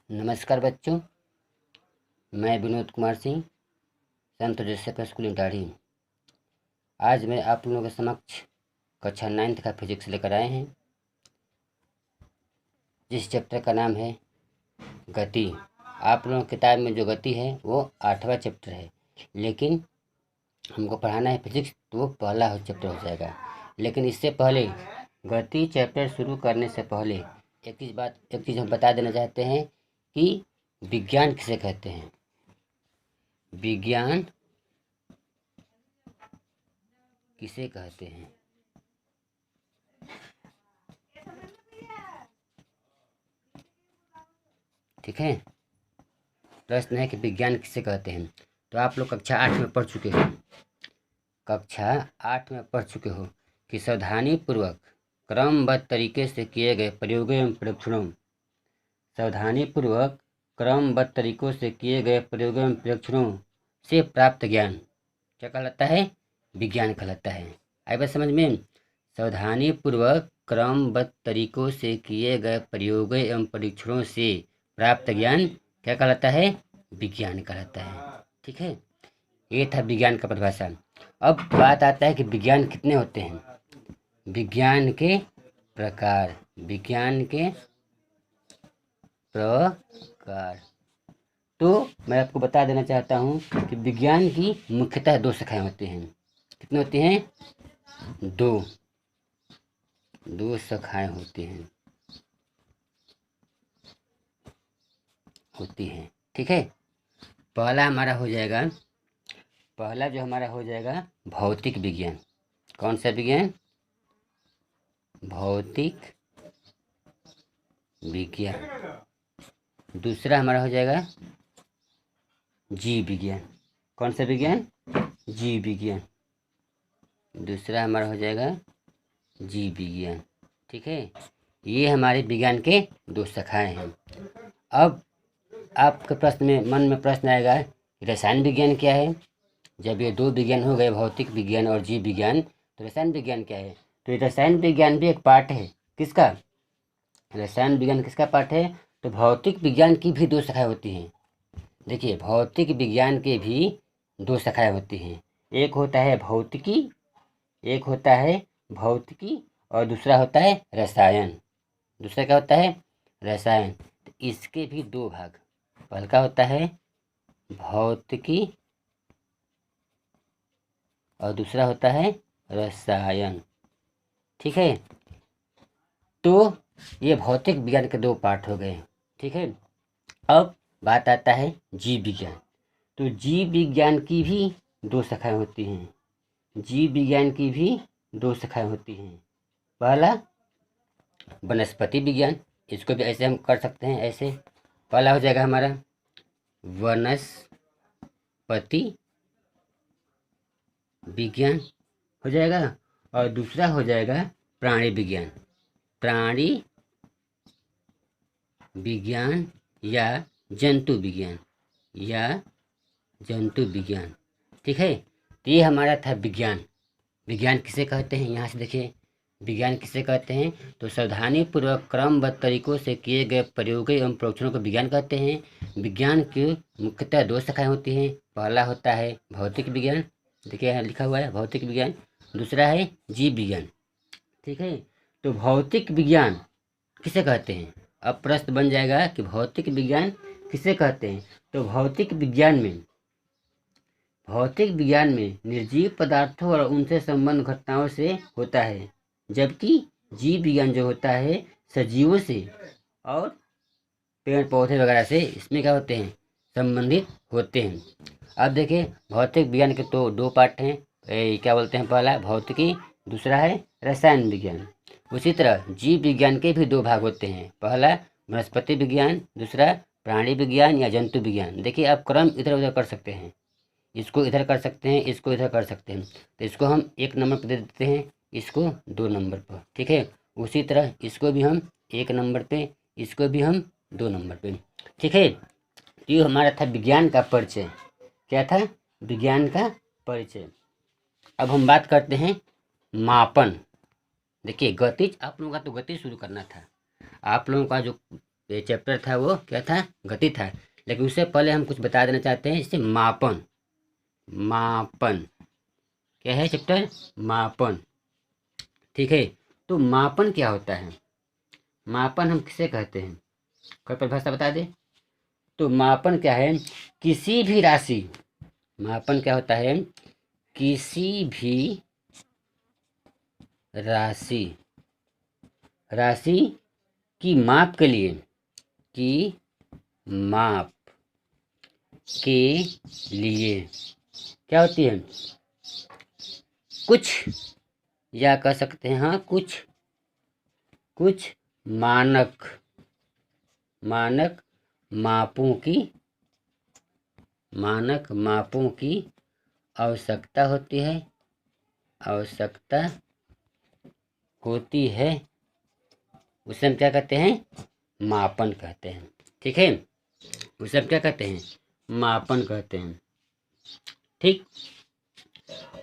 नमस्कार बच्चों, मैं विनोद कुमार सिंह, संत जोसेफ स्कूल इटाढ़ी। आज मैं आप लोगों के समक्ष कक्षा 9th का फिजिक्स लेकर आए हैं, जिस चैप्टर का नाम है गति। आप लोगों की किताब में जो गति है वो 8वां चैप्टर है, लेकिन हमको पढ़ाना है फिजिक्स, तो वो पहला चैप्टर हो जाएगा। लेकिन इससे पहले गति चैप्टर शुरू करने से पहले एक चीज़ हम बता देना चाहते हैं कि विज्ञान किसे कहते हैं। विज्ञान किसे कहते हैं? ठीक है, प्रश्न है कि विज्ञान किसे कहते हैं। तो आप लोग कक्षा 8 में पढ़ चुके हो कि सावधानी पूर्वक क्रमबद्ध तरीके से किए गए प्रयोगों एवं परीक्षणों से प्राप्त ज्ञान क्या कहलाता है? विज्ञान कहलाता है। आई बात समझ में? सावधानी पूर्वक क्रमबद्ध तरीकों से किए गए प्रयोगों एवं परीक्षणों से प्राप्त ज्ञान क्या कहलाता है? विज्ञान कहलाता है। ठीक है, ये था विज्ञान का परिभाषा। अब बात आता है कि विज्ञान कितने होते हैं। विज्ञान के प्रकार तो मैं आपको बता देना चाहता हूँ कि विज्ञान की मुख्यतः 2 शाखाएं होती हैं। कितनी होती हैं? 2 शाखाएं होती हैं। ठीक है, पहला जो हमारा हो जाएगा भौतिक विज्ञान। कौन सा विज्ञान? भौतिक विज्ञान। दूसरा हमारा हो जाएगा जीव विज्ञान। कौन सा विज्ञान? जीव विज्ञान। दूसरा हमारा हो जाएगा जीव विज्ञान। ठीक है, ये हमारे विज्ञान के 2 शाखाएं हैं। अब आपके मन में प्रश्न आएगा, रसायन विज्ञान क्या है? जब ये 2 विज्ञान हो गए, भौतिक विज्ञान और जीव विज्ञान, तो रसायन विज्ञान क्या है? तो ये रसायन विज्ञान भी एक पार्ट है। किसका? रसायन विज्ञान किसका पार्ट है? तो भौतिक विज्ञान की भी 2 शाखाएं होती हैं। देखिए, भौतिक विज्ञान के भी 2 शाखाएं होती हैं। एक होता है भौतिकी और दूसरा होता है रसायन। दूसरा क्या होता है? रसायन। तो इसके भी 2 भाग। पहला का होता है भौतिकी और दूसरा होता है रसायन। ठीक है, तो ये भौतिक विज्ञान के 2 पार्ट हो गए। ठीक है, अब बात आता है जीव विज्ञान। तो जीव विज्ञान की भी 2 शाखाएं होती हैं। पहला वनस्पति विज्ञान, इसको भी ऐसे हम कर सकते हैं। ऐसे पहला हो जाएगा हमारा वनस्पति विज्ञान हो जाएगा, और दूसरा हो जाएगा प्राणी विज्ञान या जंतु विज्ञान। ठीक है, तो ये हमारा था विज्ञान किसे कहते हैं? यहाँ से देखिए, विज्ञान किसे कहते हैं? तो सावधानी पूर्वक क्रमबद्ध तरीकों से किए गए प्रयोगों एवं परीक्षणों को विज्ञान कहते हैं। विज्ञान की मुख्यतः 2 शाखाएं होती हैं। पहला होता है भौतिक विज्ञान, देखिए यहाँ लिखा हुआ है भौतिक विज्ञान। दूसरा है जीव विज्ञान। ठीक है, तो भौतिक विज्ञान किसे कहते हैं? अब प्रश्न बन जाएगा कि भौतिक विज्ञान किसे कहते हैं। तो भौतिक विज्ञान में निर्जीव पदार्थों और उनसे संबंध घटनाओं से होता है, जबकि जीव विज्ञान जो होता है सजीवों से और पेड़ पौधे वगैरह से इसमें क्या होते हैं? संबंधित होते हैं। अब देखिए, भौतिक विज्ञान के तो 2 पार्ट हैं। क्या बोलते हैं? पहला भौतिकी, दूसरा है रसायन विज्ञान। उसी तरह जीव विज्ञान के भी 2 भाग होते हैं। पहला वनस्पति विज्ञान, दूसरा प्राणी विज्ञान या जंतु विज्ञान। देखिए, आप क्रम इधर उधर कर सकते हैं, इसको इधर कर सकते हैं, इसको इधर कर सकते हैं। तो इसको हम 1 नंबर पर दे देते हैं, इसको 2 नंबर पर। ठीक है, उसी तरह इसको भी हम 1 नंबर पे, इसको भी हम 2 नंबर पे। ठीक है, तो ये हमारा था विज्ञान का परिचय। क्या था? विज्ञान का परिचय। अब हम बात करते हैं मापन। देखिए, गतिज आप लोगों का तो गति शुरू करना था। आप लोगों का जो ये चैप्टर था वो क्या था, गति था। लेकिन उससे पहले हम कुछ बता देना चाहते हैं, इससे मापन। मापन क्या है चैप्टर, मापन। ठीक है, तो मापन क्या होता है, मापन हम किसे कहते हैं, कोई परिभाषा बता दे। तो मापन क्या है, किसी भी राशि, मापन क्या होता है, किसी भी राशि, राशि की माप के लिए, की माप के लिए क्या होती है, कुछ, या कह सकते हैं हाँ कुछ, कुछ मानक, मानक मापों की, मानक मापों की आवश्यकता होती है, आवश्यकता होती है, उसे हम क्या कहते हैं, मापन कहते हैं। ठीक है, उसे हम क्या कहते हैं, मापन कहते हैं। ठीक,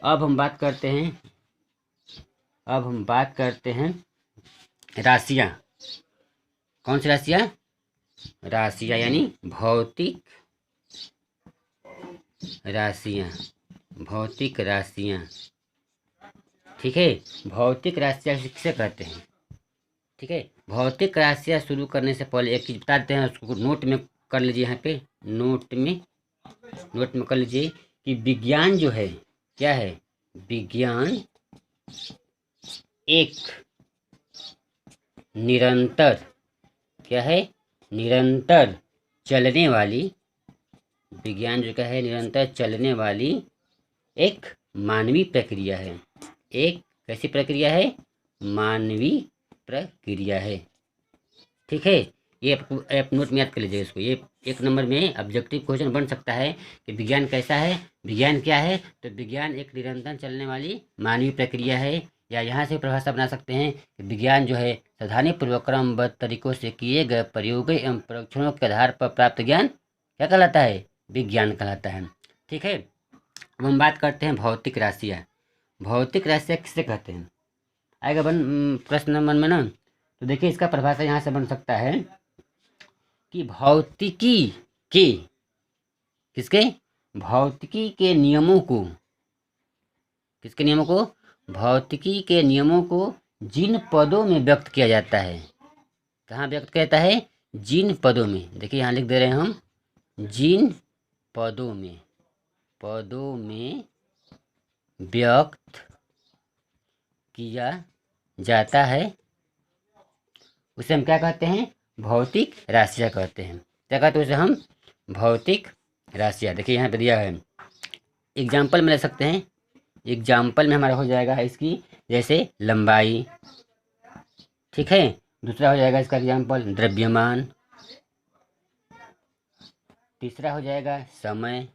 अब हम बात करते हैं, अब हम बात करते हैं राशियाँ। कौन सी राशियाँ, राशियाँ यानी भौतिक राशियाँ, भौतिक राशियाँ। ठीक है, भौतिक राशियाँ किसे कहते हैं। ठीक है, भौतिक राशियाँ शुरू करने से पहले एक चीज़ बता देते हैं, उसको नोट में कर लीजिए, यहाँ पे नोट में कर लीजिए कि विज्ञान जो है क्या है, विज्ञान एक निरंतर, क्या है, निरंतर चलने वाली, विज्ञान जो क्या है, निरंतर चलने वाली एक मानवीय प्रक्रिया है। एक कैसी प्रक्रिया है, मानवीय प्रक्रिया है। ठीक है, ये आप नोट में याद कर लीजिएगा इसको। ये 1 नंबर में ऑब्जेक्टिव क्वेश्चन बन सकता है कि विज्ञान कैसा है, विज्ञान क्या है। तो विज्ञान एक निरंतर चलने वाली मानवीय प्रक्रिया है। या यहाँ से परिभाषा बना सकते हैं कि विज्ञान जो है सावधानीपूर्वक क्रमबद्ध तरीकों से किए गए प्रयोगों एवं परीक्षणों के आधार पर प्राप्त ज्ञान क्या कहलाता है, विज्ञान कहलाता है। ठीक है, अब हम बात करते हैं भौतिक राशियाँ। भौतिक राशियाँ किसे कहते हैं, आएगा प्रश्न नंबर में ना। तो देखिए इसका परिभाषा यहाँ से बन सकता है कि भौतिकी के, किसके, भौतिकी के नियमों को, किसके नियमों को, भौतिकी के नियमों को जिन पदों में व्यक्त किया जाता है, कहाँ व्यक्त किया जाता है, जिन पदों में। देखिए यहाँ लिख दे रहे हैं हम, जिन पदों में, पदों में व्यक्त किया जाता है, उसे हम क्या कहते हैं, भौतिक राशियाँ कहते हैं। क्या कहते हैं उसे हम, भौतिक राशियाँ। देखिए यहाँ पे दिया है, एग्जाम्पल में ले सकते हैं। एग्जाम्पल में हमारा हो जाएगा इसकी, जैसे लंबाई। ठीक है, दूसरा हो जाएगा इसका एग्जाम्पल द्रव्यमान, तीसरा हो जाएगा समय,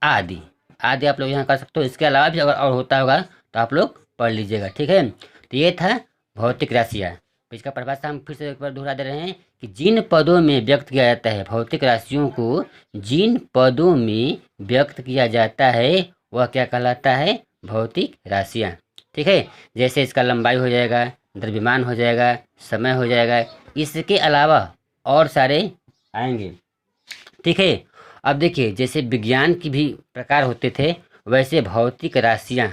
आदि आदि आप लोग यहाँ कर सकते हो। इसके अलावा भी अगर और होता होगा तो आप लोग पढ़ लीजिएगा। ठीक है, तो ये था भौतिक राशियाँ। तो इसका परिभाषा हम फिर से एक बार दोहरा दे रहे हैं कि जिन पदों में व्यक्त किया जाता है, भौतिक राशियों को जिन पदों में व्यक्त किया जाता है वह क्या कहलाता है, भौतिक राशियाँ। ठीक है, जैसे इसका लंबाई हो जाएगा, द्रव्यमान हो जाएगा, समय हो जाएगा, इसके अलावा और सारे आएंगे। ठीक है, अब देखिए जैसे विज्ञान की भी प्रकार होते थे, वैसे भौतिक राशियाँ,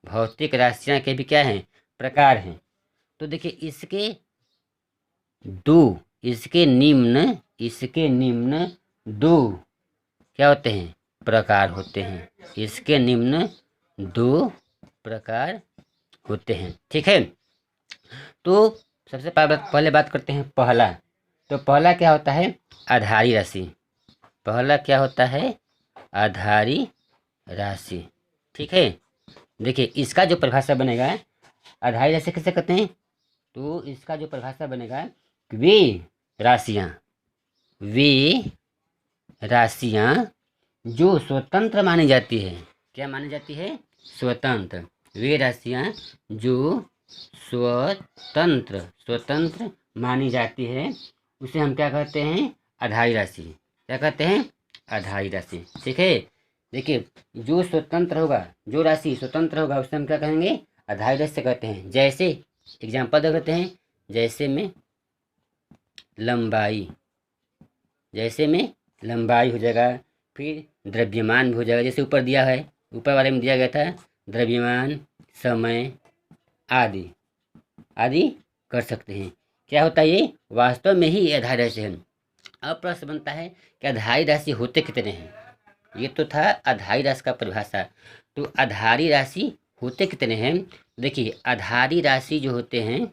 भौतिक राशियाँ के भी क्या हैं, प्रकार हैं। तो देखिए इसके दो, इसके निम्न दो क्या होते हैं, प्रकार होते हैं। इसके निम्न दो प्रकार होते हैं। ठीक है, तो सबसे पहले बात करते हैं पहला। तो पहला क्या होता है, आधारी राशि। पहला क्या होता है, आधारी राशि। ठीक है, देखिए इसका जो परिभाषा बनेगा, आधारी राशि किसे कहते हैं, तो इसका जो परिभाषा बनेगा, वे राशियाँ, वे राशियाँ जो स्वतंत्र मानी जाती है। क्या मानी जाती है, स्वतंत्र। वे राशियाँ जो स्वतंत्र, स्वतंत्र मानी जाती है, उसे हम क्या कहते हैं, आधारी राशि। क्या कहते हैं, आधारी राशि। ठीक है, देखिए जो स्वतंत्र होगा, जो राशि स्वतंत्र होगा उसे हम क्या कहेंगे, आधारी राशि कहते हैं। जैसे एग्जाम्पल देख लेते हैं, जैसे में लंबाई, जैसे में लंबाई हो जाएगा, फिर द्रव्यमान भी हो जाएगा, जैसे ऊपर दिया है, ऊपर वाले में दिया गया था द्रव्यमान, समय आदि आदि कर सकते हैं। क्या होता है ये? वास्तव में ही ये आधारी राशि है। अब प्रश्न बनता है कि आधारी राशि होते कितने हैं? ये तो था आधारी राशि का परिभाषा। तो आधारी राशि होते कितने हैं? देखिए, आधारी राशि जो होते हैं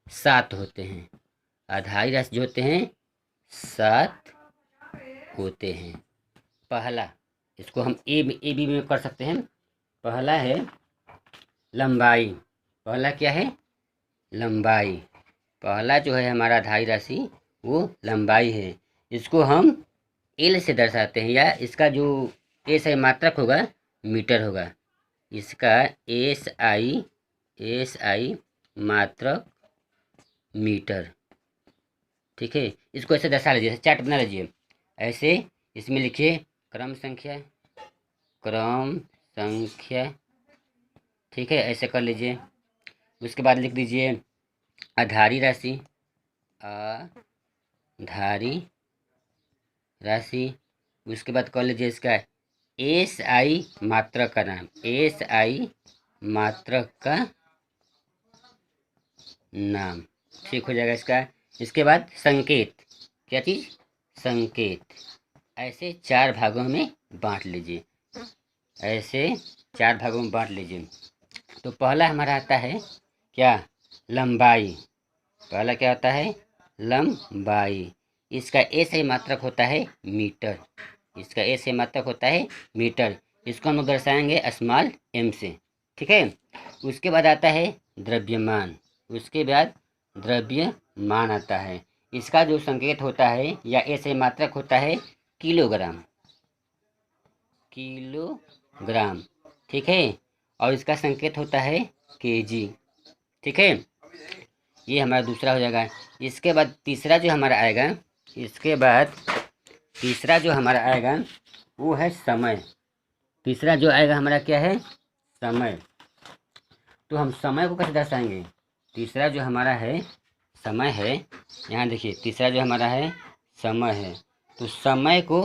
7 होते हैं। आधारी राशि जो होते हैं 7 होते हैं। पहला, इसको हम ए बी में कर सकते हैं। पहला है लंबाई। पहला क्या है? लंबाई। पहला जो है हमारा आधारी राशि वो लंबाई है। इसको हम एल से दर्शाते हैं, या इसका जो एस आई मात्रक होगा मीटर होगा। इसका एस आई मात्रक मीटर। ठीक है, इसको ऐसे दर्शा लीजिए, चार्ट बना लीजिए ऐसे। इसमें लिखिए क्रम संख्या। ठीक है, ऐसे कर लीजिए। उसके बाद लिख दीजिए आधारी राशि। आधारी राशि। उसके बाद कर लीजिए इसका एस आई मात्रक का नाम, एस आई मात्रक का नाम। ठीक हो जाएगा इसका। इसके बाद संकेत। क्या चीज़? संकेत। ऐसे 4 भागों में बांट लीजिए, ऐसे 4 भागों में बांट लीजिए। तो पहला हमारा आता है क्या? लंबाई। पहला क्या होता है? लंबाई। इसका एस आई मात्रक होता है मीटर। इसका एस आई मात्रक होता है मीटर। इसको हम लोग दर्शाएंगे स्मॉल एम से। ठीक है। उसके बाद आता है द्रव्यमान। उसके बाद द्रव्यमान आता है। इसका जो संकेत होता है या एस आई मात्रक होता है किलोग्राम। किलोग्राम। ठीक है। और इसका संकेत होता है केजी। ठीक है, ये हमारा दूसरा हो जाएगा। इसके बाद तीसरा जो हमारा आएगा, इसके बाद तीसरा जो हमारा आएगा वो है समय। तीसरा जो आएगा हमारा क्या है? समय। तो हम समय को कैसे दर्शाएंगे? तीसरा जो हमारा है समय है, यहाँ देखिए तीसरा जो हमारा है समय है। तो समय को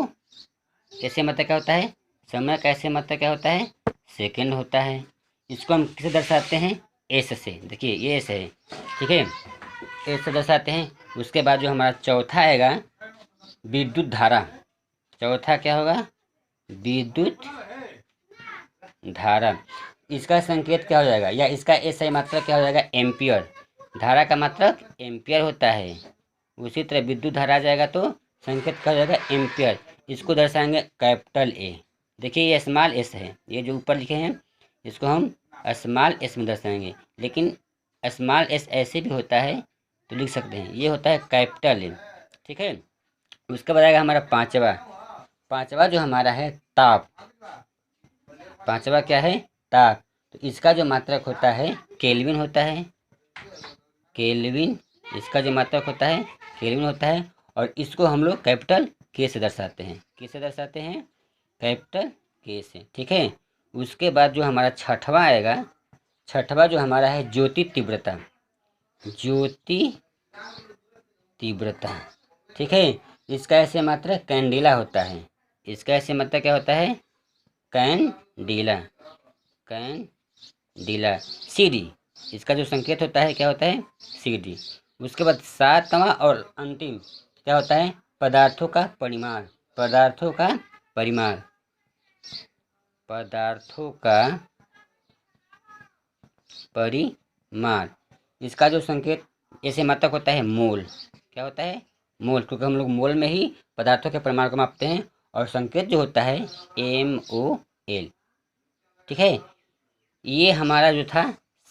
कैसे मतलब क्या होता है? समय कैसे मतलब क्या होता है? सेकंड होता है। इसको हम किसे दर्शाते हैं? एस से। देखिए ये एस है। ठीक है, एस से दर्शाते हैं। उसके बाद जो हमारा चौथा आएगा विद्युत धारा। चौथा क्या होगा? विद्युत धारा। इसका संकेत क्या हो जाएगा, या इसका एस आई मात्रक क्या हो जाएगा? एम्पियर। धारा का मात्रक एम्पियर होता है। उसी तरह विद्युत धारा आ जाएगा तो संकेत क्या हो जाएगा? एम्पियर। इसको दर्शाएंगे कैपिटल ए। देखिए ये स्मॉल एस है, ये जो ऊपर लिखे हैं इसको हम स्मॉल एस में दर्शाएंगे। लेकिन स्मॉल एस ऐसे भी होता है तो लिख सकते हैं, ये होता है कैपिटल ए। ठीक है। उसके बाद आएगा हमारा पांचवा जो हमारा है ताप। पांचवा क्या है? ताप। तो इसका जो मात्रक होता है केल्विन होता है। केल्विन। इसका जो मात्रक होता है केल्विन होता है। और इसको हम लोग कैपिटल के से दर्शाते हैं। किससे दर्शाते हैं? कैपिटल के से। ठीक है। उसके बाद जो हमारा छठवां आएगा, छठवां जो हमारा है ज्योति तीव्रता। ज्योति तीव्रता। ठीक है। इसका ऐसे मात्रक कैंडिला होता है। इसका ऐसे मात्रक क्या होता है? कैंडिला। कैंडिला। सीडी। इसका जो संकेत होता है क्या होता है? सीडी। उसके बाद 7वां और अंतिम क्या होता है? पदार्थों का परिमाण। पदार्थों का परिमाण। पदार्थों का परिमाण। इसका जो संकेत ऐसे मात्रक होता है मोल। क्या होता है? मोल, क्योंकि हम लोग मोल में ही पदार्थों के परिमाण को मापते हैं। और संकेत जो होता है MOL। ठीक है। ये हमारा जो था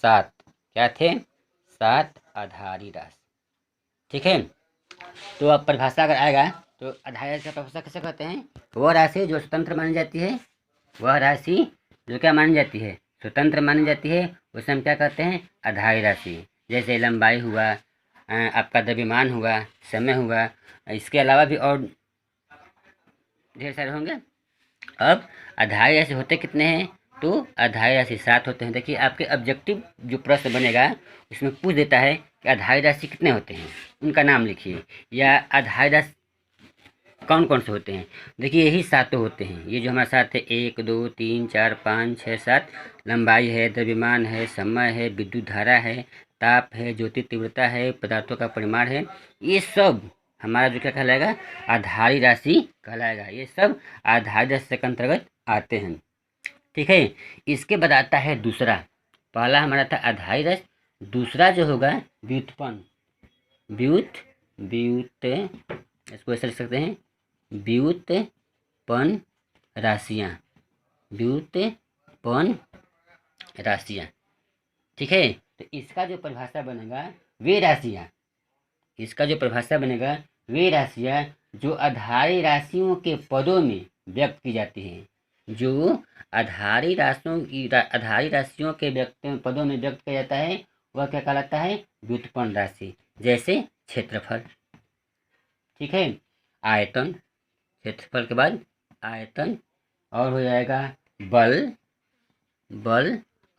7, क्या थे? 7 आधारी राशि। ठीक है। तो अब परिभाषा अगर आएगा तो आधारी राशि का परिभाषा कैसे कहते हैं? वह राशि जो स्वतंत्र मानी जाती है, वह राशि जो क्या मानी जाती है? स्वतंत्र मानी जाती है, उसे हम क्या कहते हैं? आधारी राशि। जैसे लंबाई हुआ, आपका द्रव्यमान हुआ, समय हुआ, इसके अलावा भी और ढेर सारे होंगे। अब आधारी राशि होते कितने हैं? तो आधारी राशि 7 होते हैं। देखिए आपके ऑब्जेक्टिव जो प्रश्न बनेगा उसमें पूछ देता है कि आधारी राशि कितने होते हैं, उनका नाम लिखिए, या आधारी राशि कौन कौन से होते हैं। देखिए यही सातों होते हैं, ये जो हमारे साथ है 1 2 3 4 5 6 7। लंबाई है, द्रव्यमान है, समय है, विद्युत धारा है, ताप है, ज्योति तीव्रता है, पदार्थों का परिमाण है, ये सब हमारा जो क्या कहलाएगा, आधारी राशि कहलाएगा। ये सब आधारी राशि के अंतर्गत आते हैं। ठीक है, इसके बाद आता है दूसरा। पहला हमारा था आधारी राशि, दूसरा जो होगा व्युत्पन्न। व्युत इसको ऐसे लिख सकते हैं, व्युत्पन्न राशियाँ, व्युत्पन्न राशियाँ। ठीक है, तो इसका जो परिभाषा बनेगा वे राशियाँ, इसका जो परिभाषा बनेगा वे राशियाँ जो आधारी राशियों के पदों में व्यक्त की जाती हैं, जो आधारी राशियों के पदों में व्यक्त किया जाता है, वह क्या कहलाता है, व्युत्पन्न राशि। जैसे क्षेत्रफल, ठीक है, आयतन, क्षेत्रफल के बाद आयतन, और हो जाएगा बल,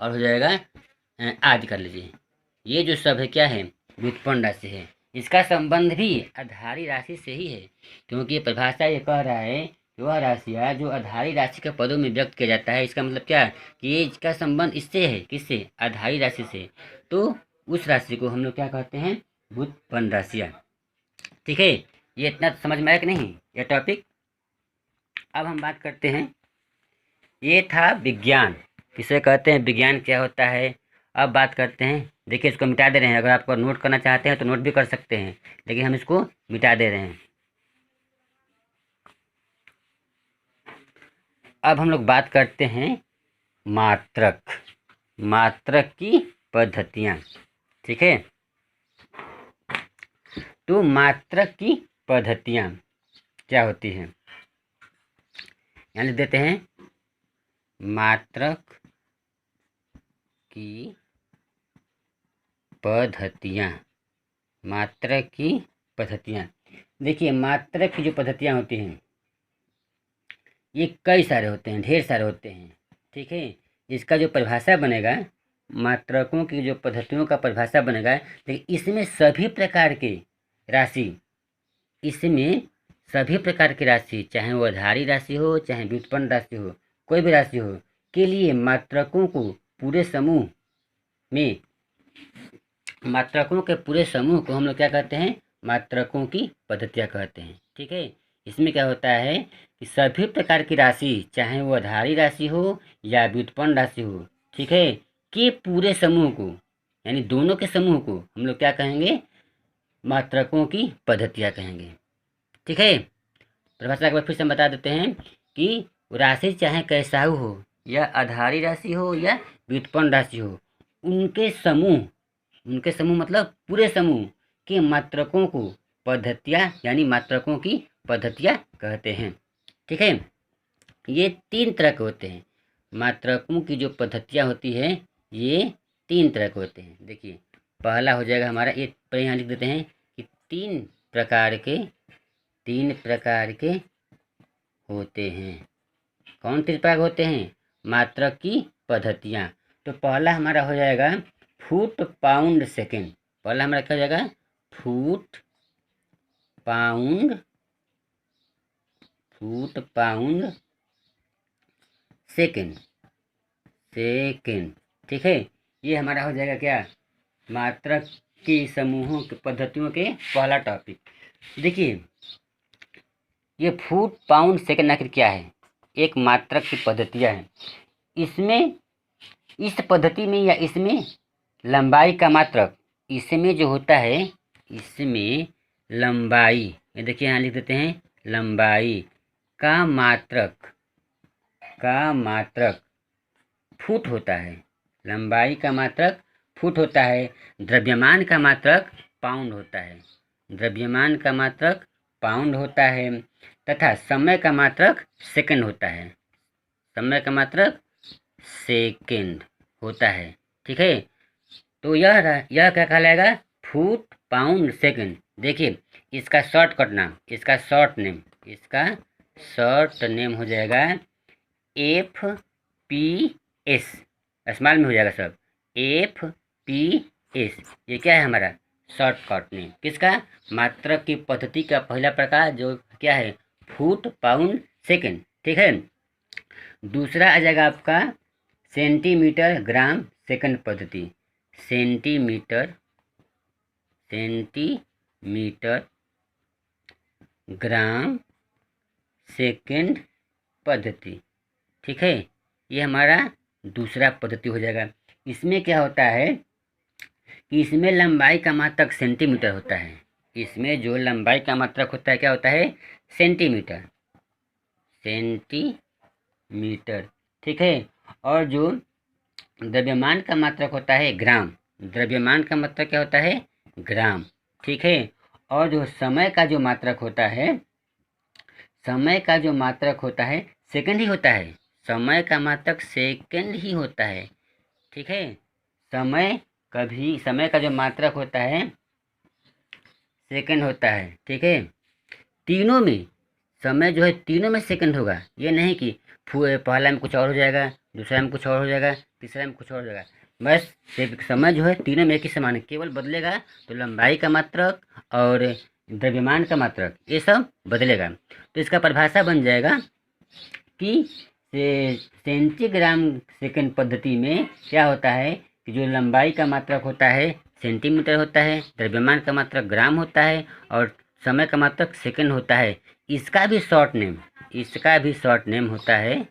और हो जाएगा आदि कर लीजिए। ये जो सब है क्या है, व्युत्पन्न राशि है। इसका संबंध भी आधारी राशि से ही है, क्योंकि परिभाषा ये कह रहा है कि वह राशियाँ जो आधारी राशि के पदों में व्यक्त किया जाता है, इसका मतलब क्या है कि ये इसका संबंध इससे है, किससे, आधारी राशि से। तो उस राशि को हम लोग क्या कहते हैं, व्युत्पन्न राशियाँ। ठीक है, ये इतना समझ में आया कि नहीं ये टॉपिक। अब हम बात करते हैं, ये था विज्ञान, किसे कहते हैं, विज्ञान क्या होता है। अब बात करते हैं, देखिए इसको मिटा दे रहे हैं, अगर आपको नोट करना चाहते हैं तो नोट भी कर सकते हैं, लेकिन हम इसको मिटा दे रहे हैं। अब हम लोग बात करते हैं मात्रक की पद्धतियाँ। ठीक है, तो मात्रक की पद्धतियाँ क्या होती हैं, यहाँ लिख देते हैं, मात्रक की पद्धतियाँ, मात्रक की पद्धतियाँ। देखिए मात्रक की जो पद्धतियाँ होती हैं ये कई सारे होते हैं, ढेर सारे होते हैं। ठीक है, इसका जो परिभाषा बनेगा, मात्रकों की जो पद्धतियों का परिभाषा बनेगा, लेकिन इसमें सभी प्रकार के राशि, इसमें सभी प्रकार की राशि, चाहे वो आधारी राशि हो, चाहे व्युत्पन्न राशि हो, कोई भी राशि हो, के लिए मात्रकों को पूरे समूह में, मात्रकों के पूरे समूह को हम लोग क्या कहते हैं, मात्रकों की पद्धतियाँ कहते हैं। ठीक है, इसमें क्या होता है कि सभी प्रकार की राशि, चाहे वो आधारी राशि हो या व्युत्पन्न राशि हो, ठीक है, कि पूरे समूह को, यानी दोनों के समूह को हम लोग क्या कहेंगे, मात्रकों की पद्धतियाँ कहेंगे। ठीक है, परिभाषा के बाद फिर से हम बता देते हैं कि राशि चाहे कैसा हो, या आधारी राशि हो या व्युत्पन्न राशि हो, उनके समूह मतलब पूरे समूह के मात्रकों को पद्धतियाँ, यानी मात्रकों की पद्धतियाँ कहते हैं। ठीक है, ये 3 तरह के होते हैं, मात्रकों की जो पद्धतियाँ होती है ये 3 तरह के होते हैं। देखिए पहला हो जाएगा हमारा, ये पर यहाँ लिख देते हैं कि 3 प्रकार के होते हैं। कौन 3 प्रकार होते हैं, मात्रक की पद्धतियाँ। तो पहला हमारा हो जाएगा फुट पाउंड सेकेंड, पहला हमारा क्या हो जाएगा, फुट पाउंड सेकेंड। ठीक है, ये हमारा हो जाएगा क्या, मात्रक की समूहों के पद्धतियों के पहला टॉपिक। देखिए ये फुट पाउंड सेकेंड आखिर क्या है, एक मात्रक की पद्धतियाँ हैं। इसमें, इस पद्धति में या इसमें लंबाई का मात्रक, इसमें जो होता है, इसमें लंबाई, ये देखिए यहाँ लिख देते हैं, लंबाई का मात्रक फुट होता है, लंबाई का मात्रक फुट होता है। द्रव्यमान का मात्रक पाउंड होता है, तथा समय का मात्रक सेकंड होता है। ठीक है, तो यह क्या कहलाएगा, फुट पाउंड सेकंड। देखिए इसका शॉर्ट नेम हो जाएगा FPS, स्मॉल में हो जाएगा सब, FPS। ये क्या है हमारा, शॉर्टकट नेम। किसका? मात्रक की पद्धति का पहला प्रकार जो क्या है, फुट, पाउंड, सेकंड। ठीक है। दूसरा आ जाएगा आपका सेंटीमीटर, ग्राम, सेकंड पद्धति। सेंटीमीटर, सेंटीमीटर, ग्राम, सेकंड पद्धति। ठीक है, ये हमारा दूसरा पद्धति हो जाएगा। इसमें क्या होता है कि इसमें लंबाई का मात्रक सेंटीमीटर होता है। इसमें जो लंबाई का मात्रक होता है क्या होता है, सेंटीमीटर, सेंटीमीटर। ठीक है। और जो द्रव्यमान का मात्रक होता है ग्राम। द्रव्यमान का मात्रक क्या होता है, ग्राम। ठीक है। और जो समय का जो मात्रक होता है, समय का जो मात्रक होता है सेकंड ही होता है। समय का मात्रक सेकंड ही होता है। ठीक है। समय का जो मात्रक होता है सेकंड होता है। ठीक है। तीनों में समय जो है तीनों में सेकंड होगा। ये नहीं कि पहला में कुछ और हो जाएगा, दूसरा में कुछ और हो जाएगा, तीसरा में कुछ और हो जाएगा। बस समय जो है तीनों में एक ही समान है, केवल बदलेगा तो लंबाई का मात्रक और द्रव्यमान का मात्रक ये सब बदलेगा। तो इसका परिभाषा बन जाएगा कि सेंटीग्राम सेकंड पद्धति में क्या होता है कि जो लंबाई का मात्रक होता है सेंटीमीटर होता है, द्रव्यमान का मात्रक ग्राम होता है और समय का मात्रक सेकंड होता है। इसका भी शॉर्ट नेम होता है।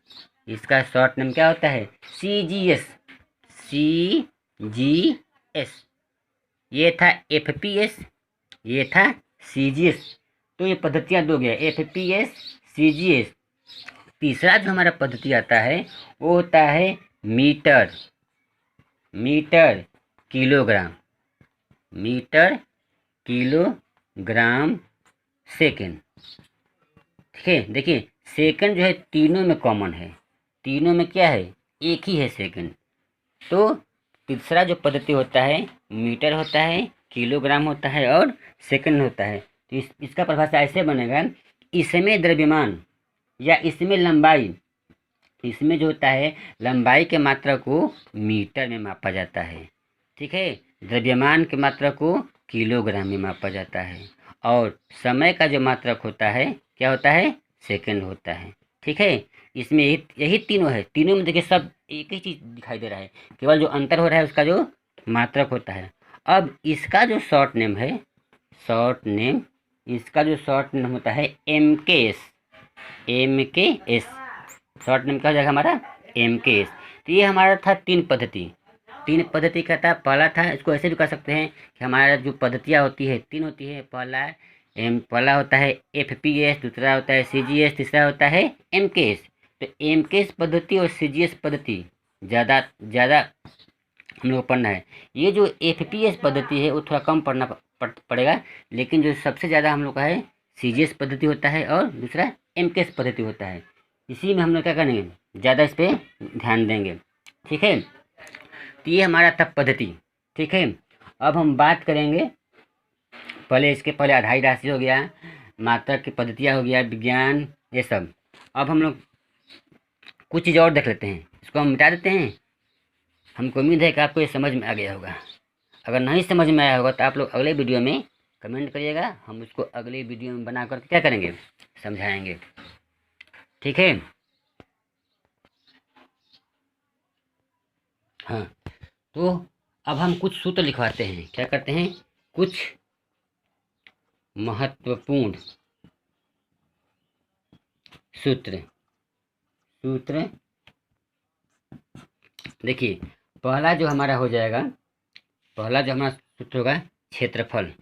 इसका शॉर्ट नेम क्या होता है, CGS। ये था FPS, ये था CGS। तो ये पद्धतियाँ दो गया, FPS, CGS। तीसरा जो हमारा पद्धति आता है वो होता है metre, kilogram, metre, kilogram, second. ठीक है। देखिए सेकंड जो है तीनों में कॉमन है, तीनों में क्या है, एक ही है सेकंड। तो तीसरा जो पद्धति होता है मीटर होता है, किलोग्राम होता है और सेकंड होता है। तो इसका परिभाषा ऐसे बनेगा, इसमें द्रव्यमान या इसमें लंबाई, इसमें जो होता है लंबाई के मात्रा को मीटर में मापा जाता है। ठीक है। द्रव्यमान के मात्रा को किलोग्राम में मापा जाता है और समय का जो मात्रक होता है क्या होता है, सेकंड होता है। ठीक है। इसमें यही तीनों है। तीनों में देखिए सब एक ही चीज़ दिखाई दे रहा है, केवल जो अंतर हो रहा है उसका जो मात्रक होता है। अब इसका जो शॉर्ट नेम इसका जो शॉर्ट नेम होता है MKS। शॉर्ट नेम क्या हो जाएगा हमारा, MKS। तो ये हमारा था तीन पद्धति का था। पहला था, इसको ऐसे भी कर सकते हैं कि हमारा जो पद्धतियाँ होती है तीन होती है। पहला होता है FPS, दूसरा होता है CGS, तीसरा होता है MKS। तो MKS पद्धति और CGS पद्धति ज़्यादा हम लोग को पढ़ना है। ये जो FPS पद्धति है वो थोड़ा कम पढ़ना पड़ेगा, लेकिन जो सबसे ज़्यादा हम लोग का है CGS पद्धति होता है और दूसरा MKS पद्धति होता है। इसी में हम लोग क्या करेंगे, ज़्यादा इस पर ध्यान देंगे। ठीक है। तो ये हमारा था पद्धति। ठीक है। अब हम बात करेंगे, इसके पहले आधारी राशि हो गया, मात्रक की पद्धतियाँ हो गया, विज्ञान, ये सब। अब हम लोग कुछ चीज़ और देख लेते हैं, इसको हम मिटा देते हैं। हमको उम्मीद है कि आपको ये समझ में आ गया होगा। अगर नहीं समझ में आया होगा तो आप लोग अगले वीडियो में कमेंट करिएगा, हम उसको अगले वीडियो में बना कर क्या करेंगे, समझाएंगे। ठीक है। हाँ, तो अब हम कुछ सूत्र लिखवाते हैं। क्या करते हैं, कुछ महत्वपूर्ण सूत्र। देखिए पहला जो हमारा हो जाएगा, पहला जो हमारा सूत्र होगा क्षेत्रफल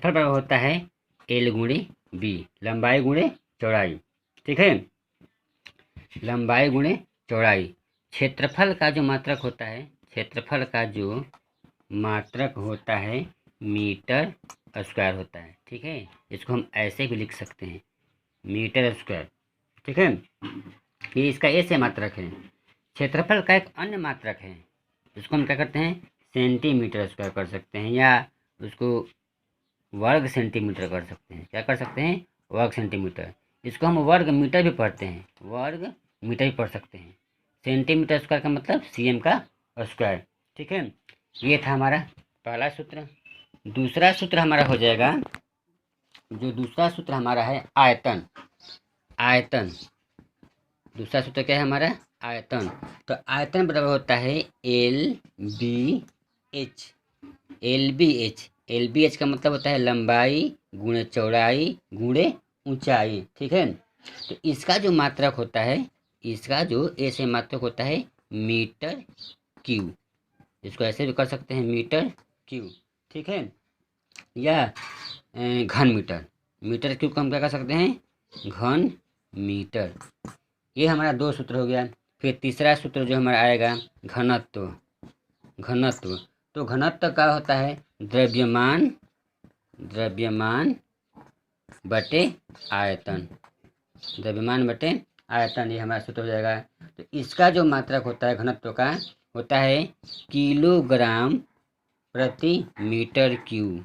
बराबर होता है L गुणे B, लंबाई गुणे चौड़ाई। ठीक है। लंबाई गुणे चौड़ाई। क्षेत्रफल का जो मात्रक होता है मीटर स्क्वायर होता है। ठीक है। इसको हम ऐसे भी लिख सकते हैं, मीटर स्क्वायर। ठीक है। ये इसका ऐसे मात्रक है। क्षेत्रफल का एक अन्य मात्रक है, इसको हम क्या करते हैं, सेंटीमीटर स्क्वायर कर सकते हैं या उसको वर्ग सेंटीमीटर कर सकते हैं। क्या कर सकते हैं, वर्ग सेंटीमीटर। इसको हम वर्ग मीटर भी पढ़ते हैं, वर्ग मीटर भी पढ़ सकते हैं। सेंटीमीटर स्क्वायर का मतलब CM का स्क्वायर। ठीक है। ये था हमारा पहला सूत्र। दूसरा सूत्र हमारा हो जाएगा, जो दूसरा सूत्र हमारा है आयतन। आयतन दूसरा सूत्र क्या है हमारा? आयतन। तो आयतन बराबर होता है LBH। LBH का मतलब होता है लंबाई गुणे चौड़ाई गुणे ऊंचाई। ठीक है, तो इसका जो मात्रक होता है, इसका जो ऐसे मात्रक होता है मीटर क्यूब। इसको ऐसे भी कर सकते हैं मीटर क्यूब। ठीक है, या घन मीटर। मीटर क्यूब को हम क्या कर सकते हैं? घन मीटर। ये हमारा दो सूत्र हो गया। फिर तीसरा सूत्र जो हमारा आएगा घनत्व। घनत्व तो घनत्व का होता है द्रव्यमान बटे आयतन। द्रव्यमान बटे आयतन, ये हमारा सूत्र हो जाएगा। तो इसका जो मात्रक होता है घनत्व का, होता है किलोग्राम प्रति मीटर क्यूब।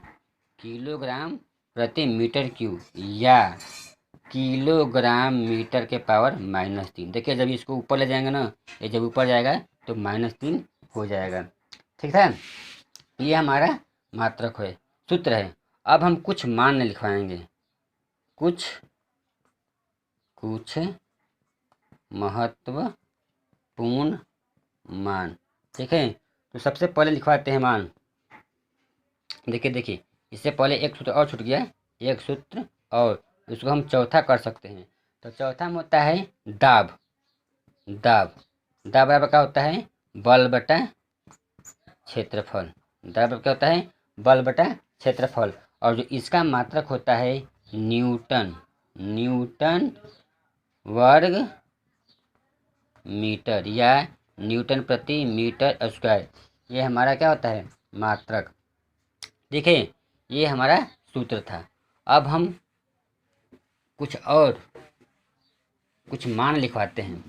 किलोग्राम प्रति मीटर क्यूब या किलोग्राम मीटर के पावर -3। देखिए जब इसको ऊपर ले जाएंगे ना, ये जब ऊपर जाएगा तो -3 हो जाएगा। ठीक है, ये हमारा मात्रक है, सूत्र है। अब हम कुछ मान लिखवाएंगे, कुछ महत्वपूर्ण मान। ठीक है, तो सबसे पहले लिखवाते हैं मान। देखिए इससे पहले एक सूत्र और छूट गया, एक सूत्र और, उसको हम चौथा कर सकते हैं। तो चौथा में होता है दाब। दाब बराबर क्या होता है? बल बटा क्षेत्रफल। दाब बराबर क्या होता है? बल बटा क्षेत्रफल। और जो इसका मात्रक होता है न्यूटन वर्ग मीटर या न्यूटन प्रति मीटर स्क्वायर। ये हमारा क्या होता है? मात्रक। देखिए ये हमारा सूत्र था। अब हम कुछ मान लिखवाते हैं।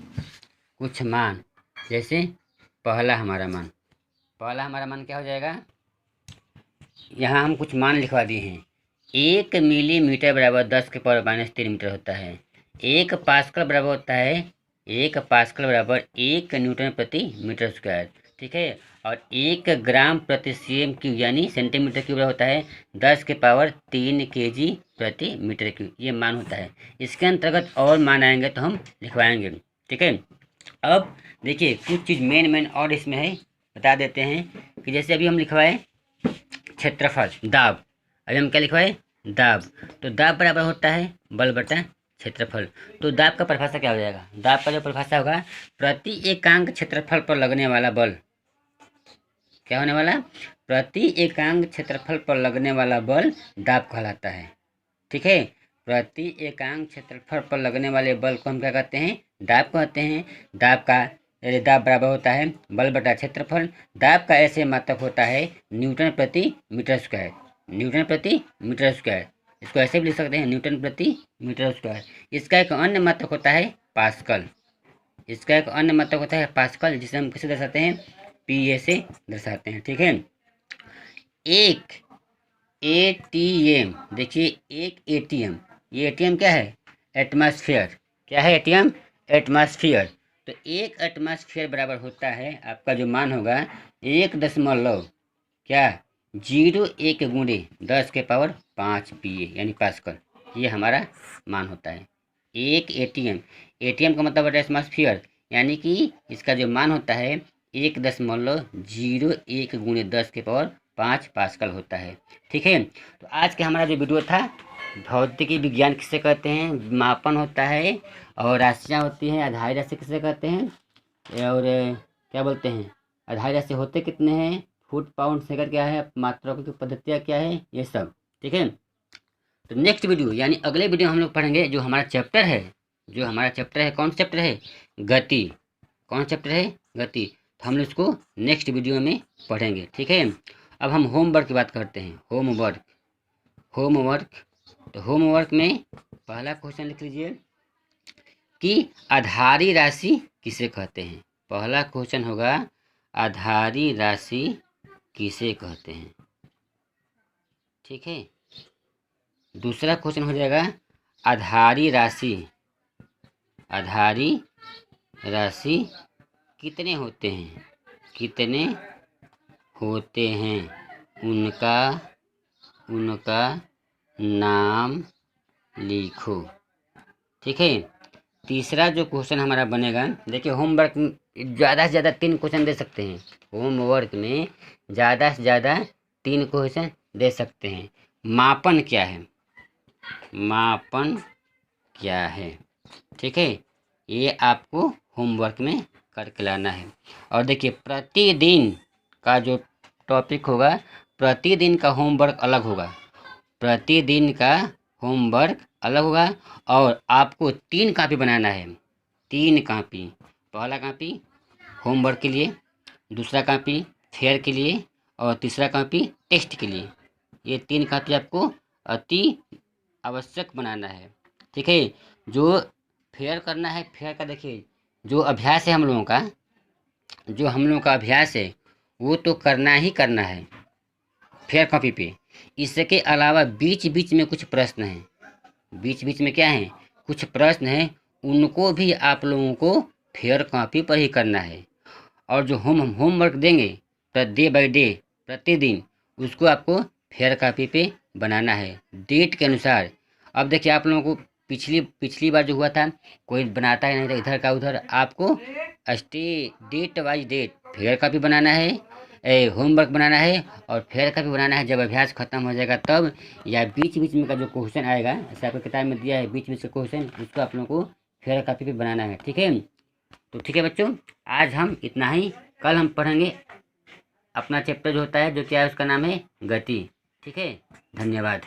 कुछ मान, जैसे पहला हमारा मान क्या हो जाएगा? यहाँ हम कुछ मान लिखवा दिए हैं। 1 मिलीमीटर बराबर 10 के पावर -3 मीटर होता है। 1 पास्कल बराबर होता है 1 न्यूटन प्रति मीटर स्क्वायर। ठीक है, और 1 ग्राम प्रति cm क्यूब यानी सेंटीमीटर क्यूब होता है 10 के पावर 3 kg प्रति मीटर क्यूब। ये मान होता है। इसके अंतर्गत और मान आएंगे तो हम लिखवाएंगे। ठीक है, अब देखिए कुछ चीज़ मेन और इसमें है, बता देते हैं कि जैसे अभी हम लिखवाए क्षेत्रफल, दाब। अभी हम क्या लिखवाए? दाब। तो दाब बराबर होता है बल बटा क्षेत्रफल। तो दाब का परिभाषा क्या हो जाएगा? दाब का जो परिभाषा होगा, प्रति एकांक क्षेत्रफल पर लगने वाला बल। क्या होने वाला? प्रति एकांक क्षेत्रफल पर लगने वाला बल दाब कहलाता है। ठीक है, प्रति एकांक क्षेत्रफल पर लगने वाले बल को हम क्या कहते हैं? दाब कहते हैं। दाब बराबर होता है बल बटा क्षेत्रफल। दाब का ऐसे मात्रक होता है न्यूटन प्रति मीटर स्क्वायर। न्यूटन प्रति मीटर स्क्वायर, इसको ऐसे भी लिख सकते हैं न्यूटन प्रति मीटर स्क्वायर। इसका एक अन्य मात्रक होता है पास्कल। जिसे हम किसे दर्शाते हैं? PA से दर्शाते हैं। ठीक है, एक ATM, देखिए एक ATM, ये ATM क्या है? एटमॉस्फेयर। क्या है ATM? एटमॉस्फेयर। तो 1 एटमॉस्फेयर बराबर होता है, आपका जो मान होगा 1.0 क्या 01 गुणे 10 के पावर 5 PA यानी पास्कल। ये हमारा मान होता है। एक ATM का मतलब होता है एटमॉस्फेयर, यानी कि इसका जो मान होता है 1.01 गुणे 10 के पावर 5 पास्कल होता है। ठीक है, तो आज का हमारा जो वीडियो था, भौतिकी विज्ञान किसे कहते हैं, मापन होता है, और राशियाँ होती हैं, आधारी राशि किसे कहते हैं, और क्या बोलते हैं, आधारी राशि होते कितने हैं, फुट पाउंड सेकंड क्या है, मात्राओं की पद्धतियाँ क्या है, ये सब। ठीक है, तो नेक्स्ट वीडियो यानी अगले वीडियो हम लोग पढ़ेंगे जो हमारा चैप्टर है, कौन सा चैप्टर है? गति। कौन चैप्टर है? गति। तो हम लोग इसको नेक्स्ट वीडियो में पढ़ेंगे। ठीक है, अब हम होमवर्क की बात करते हैं। होमवर्क तो होमवर्क में पहला क्वेश्चन लिख लीजिए कि आधारी राशि किसे कहते हैं। पहला क्वेश्चन होगा आधारी राशि किसे कहते हैं। ठीक है, दूसरा क्वेश्चन हो जाएगा आधारी राशि कितने होते हैं, होते हैं उनका नाम लिखो। ठीक है। तीसरा जो क्वेश्चन हमारा बनेगा, देखिए होमवर्क ज़्यादा से ज़्यादा 3 क्वेश्चन दे सकते हैं। होमवर्क में ज़्यादा से ज़्यादा 3 क्वेश्चन दे सकते हैं। मापन क्या है, मापन क्या है। ठीक है, ये आपको होमवर्क में करके लाना है। और देखिए प्रतिदिन का जो टॉपिक होगा, प्रतिदिन का होमवर्क अलग होगा, प्रतिदिन का होमवर्क अलग होगा। और आपको 3 कापी बनाना है, 3 कापी। पहला कापी होमवर्क के लिए, दूसरा कापी फेयर के लिए, और तीसरा कापी टेस्ट के लिए। ये 3 कापी आपको अति आवश्यक बनाना है। ठीक है। जो फेयर करना है, फेयर का देखिए जो अभ्यास है हम लोगों का, जो हम लोगों का अभ्यास है वो तो करना ही करना है फेयर कॉपी पे। इसके अलावा बीच बीच में कुछ प्रश्न हैं, बीच बीच में क्या है, कुछ प्रश्न हैं, उनको भी आप लोगों को फेयर कॉपी पर ही करना है। और जो होमवर्क देंगे डे बाय डे, प्रतिदिन, उसको आपको फेयर कॉपी पे बनाना है डेट के अनुसार। अब देखिए आप लोगों को पिछली बार जो हुआ था, कोई बनाता ही नहीं था इधर का उधर। आपको date wise date fair copy बनाना है, होमवर्क बनाना है, और फेयर कॉपी बनाना है जब अभ्यास खत्म हो जाएगा तब। या बीच बीच में का जो क्वेश्चन आएगा, जैसे आपको किताब में दिया है बीच बीच का क्वेश्चन, उसको आप लोगों को फेयर कॉपी पे बनाना है। ठीक है। तो ठीक है बच्चों, आज हम इतना ही। कल हम पढ़ेंगे अपना चैप्टर जो होता है, जो क्या है उसका नाम है गति। ठीक है, धन्यवाद।